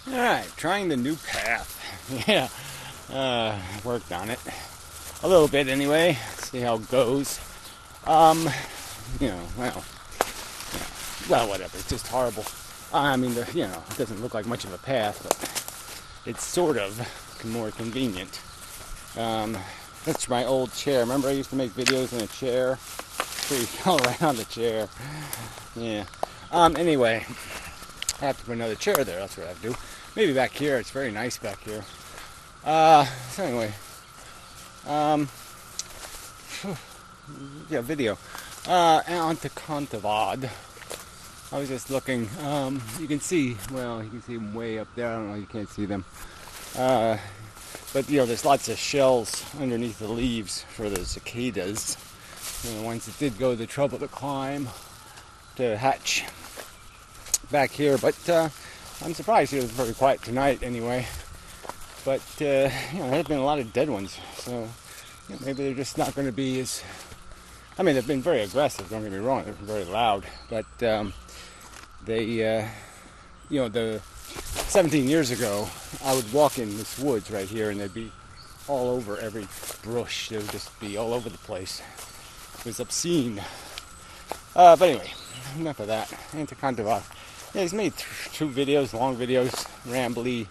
Alright, trying the new path. Yeah, worked on it. A little bit anyway. See how it goes. Um, well, whatever. It's just horrible. I mean, it doesn't look like much of a path, but it's sort of more convenient. That's my old chair. Remember I used to make videos in a chair? Pretty all around the chair. Yeah. Anyway, I have to put another chair there. That's what I have to do. Maybe back here. It's very nice back here. So anyway, yeah, video. Anticontavad. I was just looking. You can see them way up there. I don't know. You can't see them. But there's lots of shells underneath the leaves for the cicadas. The ones that did go the trouble to climb to hatch back here. But I'm surprised it was very quiet tonight anyway. But there have been a lot of dead ones, so maybe they're just not going to be as. I mean, they've been very aggressive. Don't get me wrong; they're very loud. But the 17 years ago, I would walk in this woods right here, and they'd be all over every bush. They would just be all over the place. It was obscene. But anyway, enough of that. Anticontavad. Yeah, he's made two videos, long videos, rambly,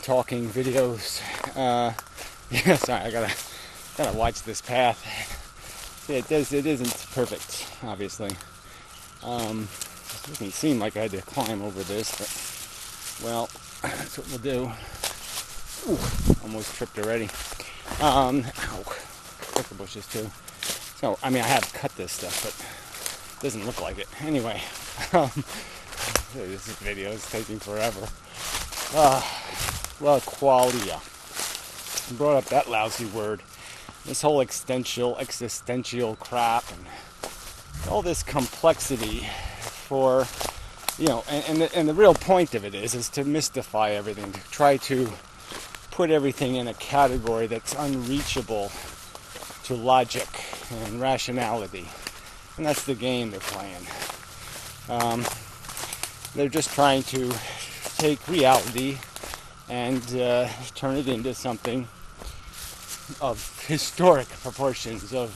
talking videos. Yeah, sorry, I gotta watch this path. Yeah, it isn't perfect, obviously. It doesn't seem like I had to climb over this, but well, that's what we'll do. Ooh, almost tripped already. Ow, cut the bushes too. So, I mean, I have cut this stuff, but it doesn't look like it. Anyway, this video is taking forever. Well, qualia. I brought up that lousy word. This whole existential crap and all this complexity for, and the real point of it is to mystify everything, to try to put everything in a category that's unreachable to logic and rationality. And that's the game they're playing. They're just trying to take reality and turn it into something of historic proportions, of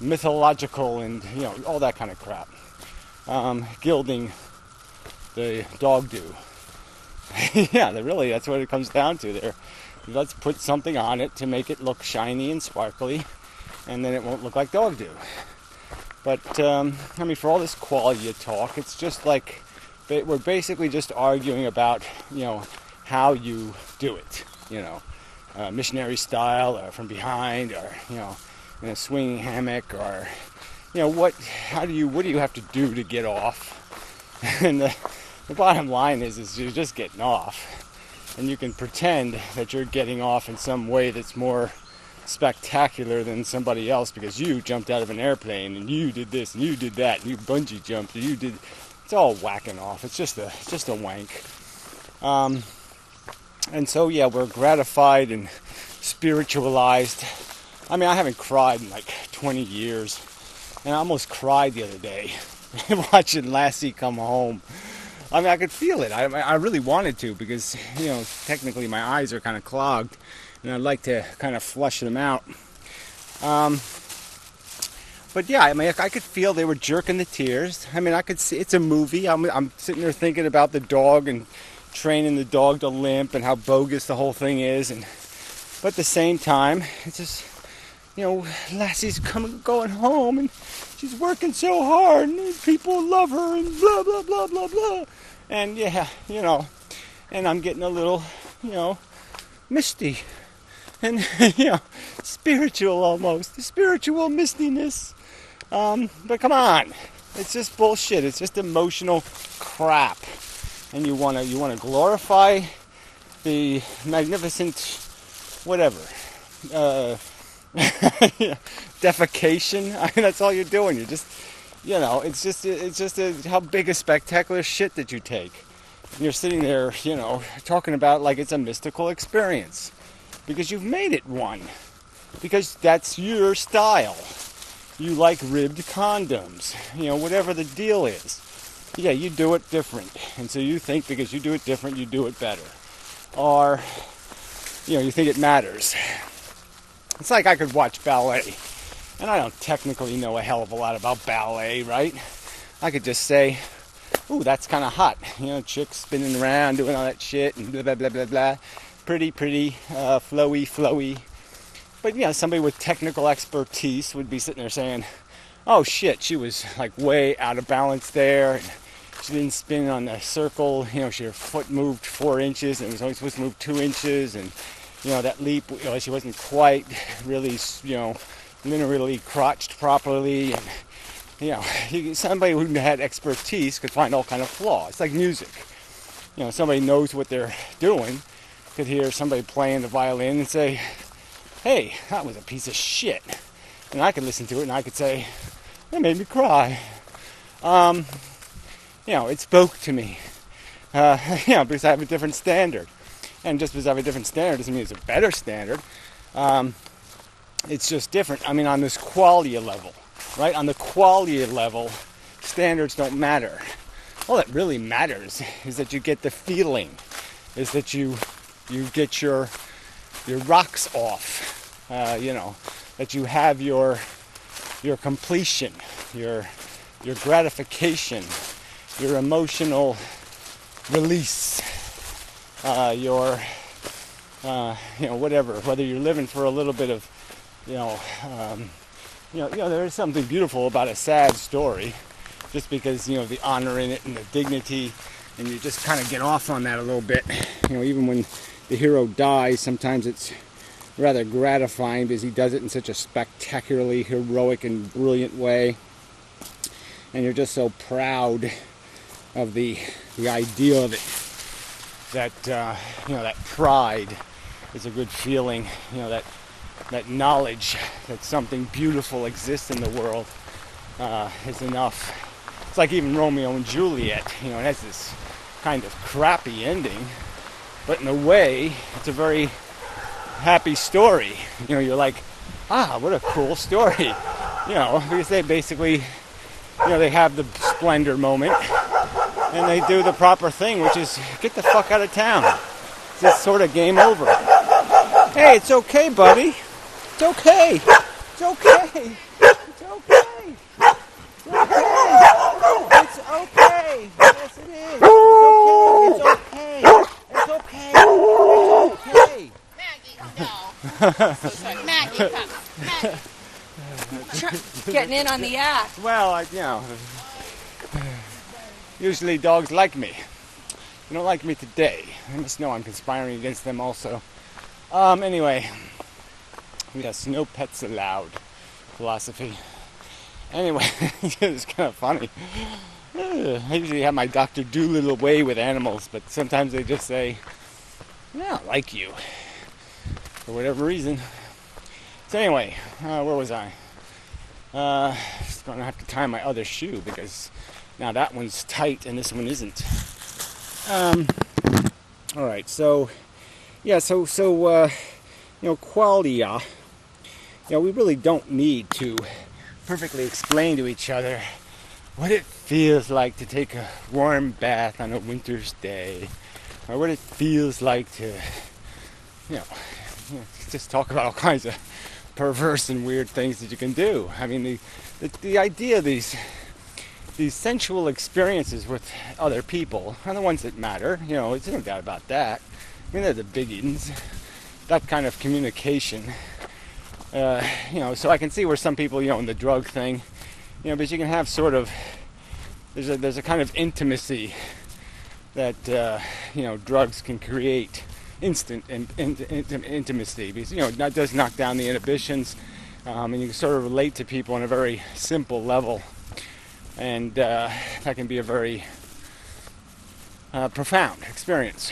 mythological and all that kind of crap. Gilding the dog do. Yeah, that's what it comes down to there. Let's put something on it to make it look shiny and sparkly, and then it won't look like dog do. But I mean, for all this qualia talk, it's just like we're basically just arguing about how you do it, missionary style, or from behind, or in a swinging hammock, or what do you have to do to get off? And the bottom line is you're just getting off, and you can pretend that you're getting off in some way that's more spectacular than somebody else because you jumped out of an airplane and you did this and you did that and you bungee jumped and you did. It's all whacking off. It's just a wank. And so we're gratified and spiritualized. I mean, I haven't cried in like 20 years, and I almost cried the other day watching Lassie come home. I mean, I could feel it. I really wanted to because technically my eyes are kind of clogged, and I'd like to kind of flush them out. But yeah, I mean, I could feel they were jerking the tears. I mean, I could see it's a movie. I'm sitting there thinking about the dog and training the dog to limp and how bogus the whole thing is. But at the same time, it's just, Lassie's going home and she's working so hard and people love her and blah, blah, blah, blah, blah. And and I'm getting a little, misty and, spiritual almost. Spiritual mistiness. But come on, it's just bullshit. It's just emotional crap, and you want to glorify the magnificent whatever defecation. I mean, that's all you're doing. You're just it's just how big a spectacular shit that you take. And you're sitting there, talking about like it's a mystical experience because you've made it one, because that's your style. You like ribbed condoms, whatever the deal is. yeah, you do it different. And so you think because you do it different, you do it better. Or, you think it matters. It's like I could watch ballet. And I don't technically know a hell of a lot about ballet, right? I could just say, ooh, that's kind of hot. Chicks spinning around, doing all that shit, and blah, blah, blah, blah, blah. Pretty, flowy. But, somebody with technical expertise would be sitting there saying, oh, shit, she was, like, way out of balance there. And she didn't spin on the circle. Her foot moved 4 inches, and it was only supposed to move 2 inches. And, that leap, she wasn't quite really, linearly crotched properly. And, somebody who had expertise could find all kind of flaws. It's like music. Somebody knows what they're doing could hear somebody playing the violin and say, hey, that was a piece of shit. And I could listen to it and I could say, that made me cry. It spoke to me. Because I have a different standard. And just because I have a different standard doesn't mean it's a better standard. It's just different. On this qualia level, right? On the qualia level, standards don't matter. All that really matters is that you get the feeling, is that you get your rocks off, that you have your completion, your gratification, your emotional release, whatever, whether you're living for a little bit of, there is something beautiful about a sad story, just because, the honor in it and the dignity, and you just kind of get off on that a little bit. Even when the hero dies, sometimes it's rather gratifying because he does it in such a spectacularly heroic and brilliant way. And you're just so proud of the idea of it that, that pride is a good feeling, that knowledge that something beautiful exists in the world is enough. It's like even Romeo and Juliet, it has this kind of crappy ending, but in a way, it's a very happy story. You're like, what a cool story. Because they basically, they have the splendor moment, and they do the proper thing, which is get the fuck out of town. It's just sort of game over. Hey, it's okay, buddy. It's okay. It's okay. It's okay. It's okay. It's okay. Yes, it is. It's okay. It's okay. It's okay. Maggie, no. So sorry. Maggie, come. Maggie. Getting in on the act. Well, usually dogs like me. They don't like me today. They must know I'm conspiring against them also. Anyway, yes, no pets allowed philosophy. Anyway, it's kind of funny. I usually have my Dr. Doolittle way with animals, but sometimes they just say, I don't like you, for whatever reason. So anyway, where was I? Just going to have to tie my other shoe because now that one's tight and this one isn't. All right, so qualia. We really don't need to perfectly explain to each other what it feels like to take a warm bath on a winter's day, or what it feels like to, just talk about all kinds of perverse and weird things that you can do. The idea of these sensual experiences with other people are the ones that matter. There's no doubt about that. They're the biggins. That kind of communication. So I can see where some people, in the drug thing, but you can have sort of, there's a kind of intimacy that, drugs can create, instant intimacy, because, that does knock down the inhibitions, and you can sort of relate to people on a very simple level, and that can be a very profound experience.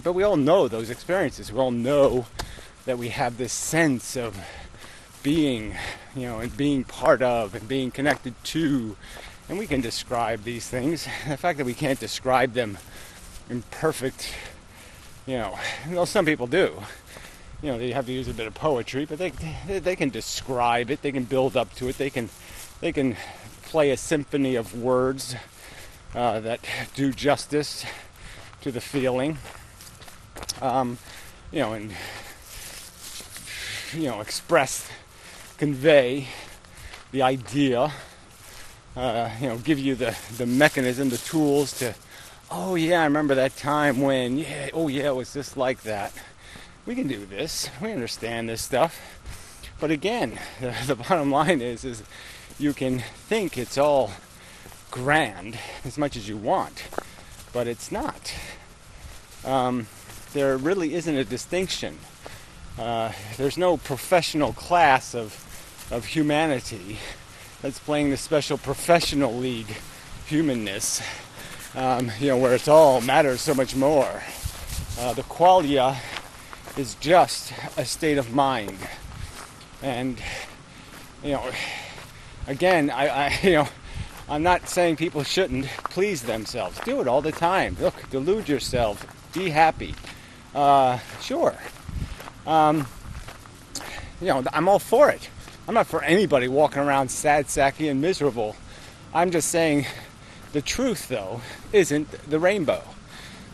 But we all know those experiences. We all know that we have this sense of being, and being part of, and being connected to, and we can describe these things. The fact that we can't describe them in perfect, some people do. They have to use a bit of poetry, but they can describe it. They can build up to it. They can play a symphony of words that do justice to the feeling, and express, convey the idea, give you the mechanism, the tools to, oh yeah, I remember that time when, yeah, oh yeah, it was just like that. We can do this. We understand this stuff. But again, the bottom line is you can think it's all grand as much as you want, but it's not. There really isn't a distinction. There's no professional class of humanity that's playing the special professional league humanness, where it all matters so much more. The qualia is just a state of mind. And, again, I'm not saying people shouldn't please themselves. Do it all the time. Look, delude yourself. Be happy. Sure. I'm all for it. I'm not for anybody walking around sad, sacky, and miserable. I'm just saying the truth, though, isn't the rainbow.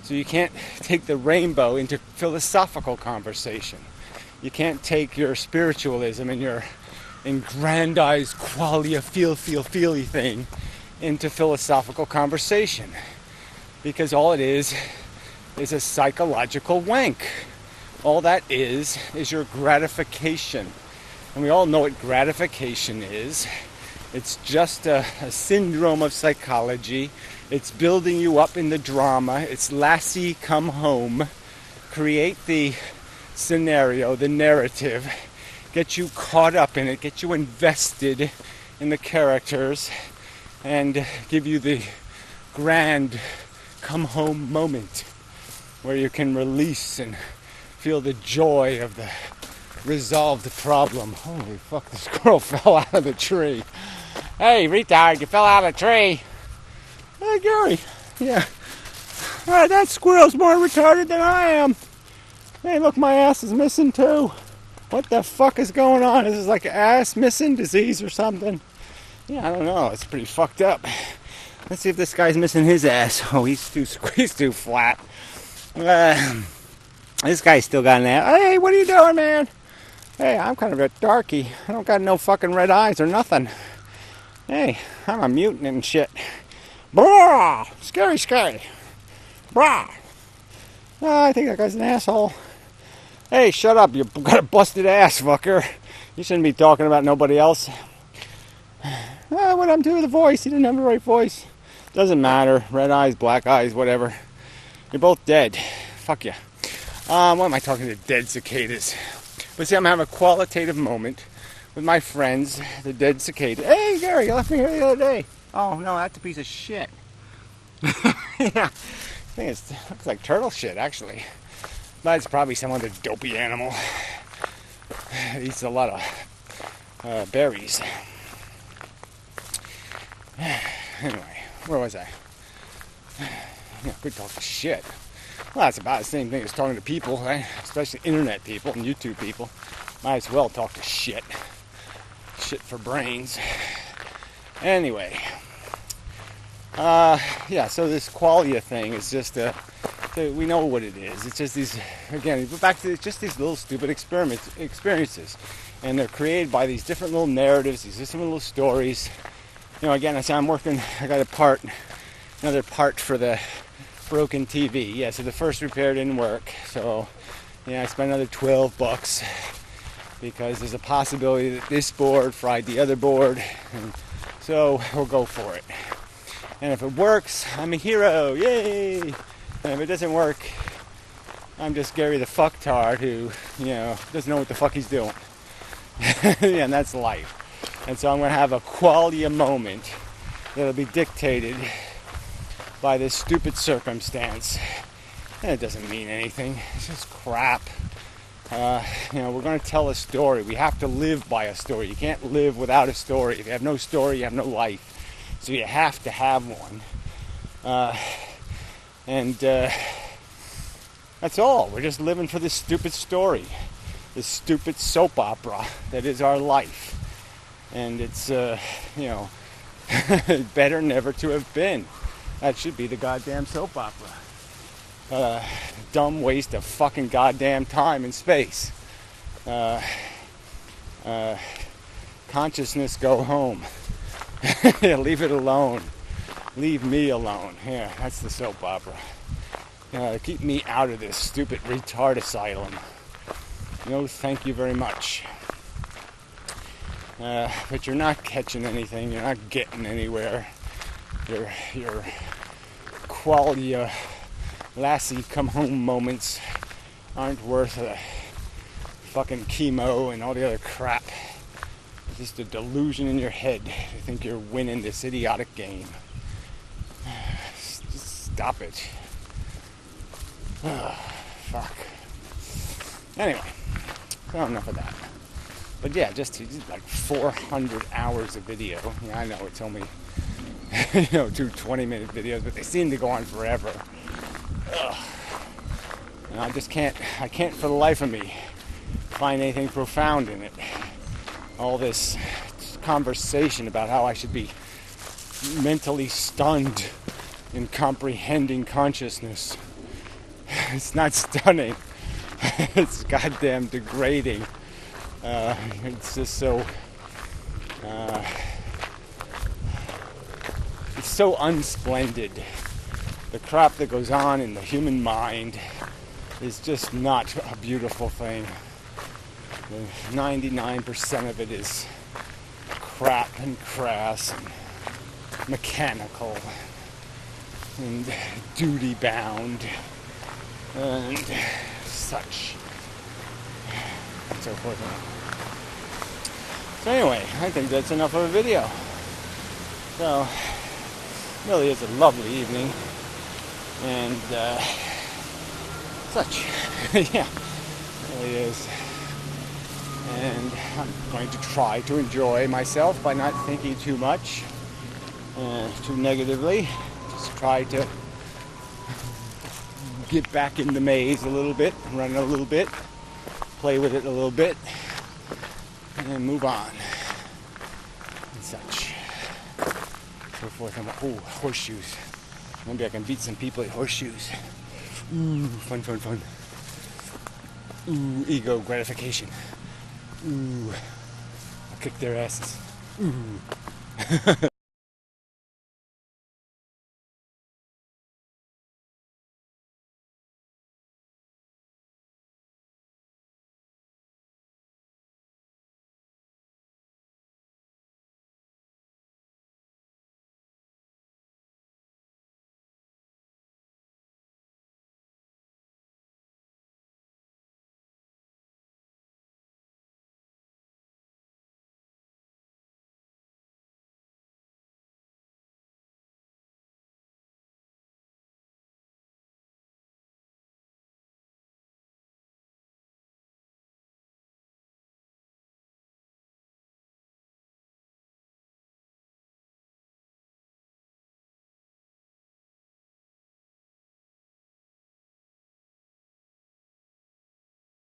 So you can't take the rainbow into philosophical conversation. You can't take your spiritualism and your aggrandized qualia feely thing into philosophical conversation. Because all it is a psychological wank. All that is your gratification. And we all know what gratification is. It's just a syndrome of psychology. It's building you up in the drama. It's Lassie come home. Create the scenario, the narrative. Get you caught up in it. Get you invested in the characters. And give you the grand come home moment where you can release and feel the joy of the resolved problem. Holy fuck, the squirrel fell out of the tree. Hey, retard, you fell out of the tree. Hey, Gary. Yeah. That squirrel's more retarded than I am. Hey, look, my ass is missing too. What the fuck is going on? Is this like ass missing disease or something? Yeah, I don't know. It's pretty fucked up. Let's see if this guy's missing his ass. Oh, he's too flat. This guy's still got an ass. Hey, what are you doing, man? Hey, I'm kind of a darky. I don't got no fucking red eyes or nothing. Hey, I'm a mutant and shit. Brah! Scary. Brah! Oh, I think that guy's an asshole. Hey, shut up. You got a busted ass, fucker. You shouldn't be talking about nobody else. What happened to the voice? He didn't have the right voice. Doesn't matter. Red eyes, black eyes, whatever. You're both dead. Fuck you. Why am I talking to dead cicadas? But see, I'm having a qualitative moment with my friends, the dead cicadas. Hey, Gary, you left me here the other day. Oh, no, that's a piece of shit. Yeah. I think it looks like turtle shit, actually. But it's probably some other dopey animal. It eats a lot of berries. Anyway, where was I? Yeah, good talk of shit. Well, that's about the same thing as talking to people, right? Especially internet people and YouTube people. Might as well talk to shit. Shit for brains. Anyway. So this qualia thing is just we know what it is. It's just these, again, back to it's just these little stupid experiences. And they're created by these different little narratives, these different little stories. Again, I say I got another part for the broken TV. Yeah, so the first repair didn't work. So, I spent another $12 because there's a possibility that this board fried the other board. And so we'll go for it. And if it works, I'm a hero. Yay! And if it doesn't work, I'm just Gary the fucktard who, doesn't know what the fuck he's doing. Yeah, and that's life. And so I'm going to have a qualia moment that'll be dictated by this stupid circumstance. And it doesn't mean anything. It's just crap. We're going to tell a story. We have to live by a story. You can't live without a story. If you have no story, you have no life. So you have to have one. That's all. We're just living for this stupid story. This stupid soap opera that is our life. And it's, better never to have been. That should be the goddamn soap opera. Dumb waste of fucking goddamn time and space. Consciousness, go home. Leave it alone. Leave me alone. Yeah, that's the soap opera. Keep me out of this stupid retard asylum. No, thank you very much. But you're not catching anything. You're not getting anywhere. Your qualia lassie come home moments aren't worth a fucking chemo and all the other crap. It's just a delusion in your head. You think you're winning this idiotic game. Just stop it. Fuck. Anyway, so enough of that. But yeah, just like 400 hours of video. Yeah, I know it's only 2 20-minute videos, but they seem to go on forever. And I can't for the life of me find anything profound in it. All this conversation about how I should be mentally stunned in comprehending consciousness. It's not stunning. It's goddamn degrading. It's just so... it's so unsplendid. The crap that goes on in the human mind is just not a beautiful thing. 99% of it is crap and crass and mechanical and duty bound and such and so forth. So anyway, I think that's enough of a video. So really is a lovely evening and such. Yeah, it really is. And I'm going to try to enjoy myself by not thinking too much, too negatively. Just try to get back in the maze a little bit, run a little bit, play with it a little bit, and then move on. And such. So forth. Oh, horseshoes. Maybe I can beat some people at horseshoes. Ooh, fun, fun, fun. Ooh, ego gratification. Ooh, I'll kick their asses. Ooh.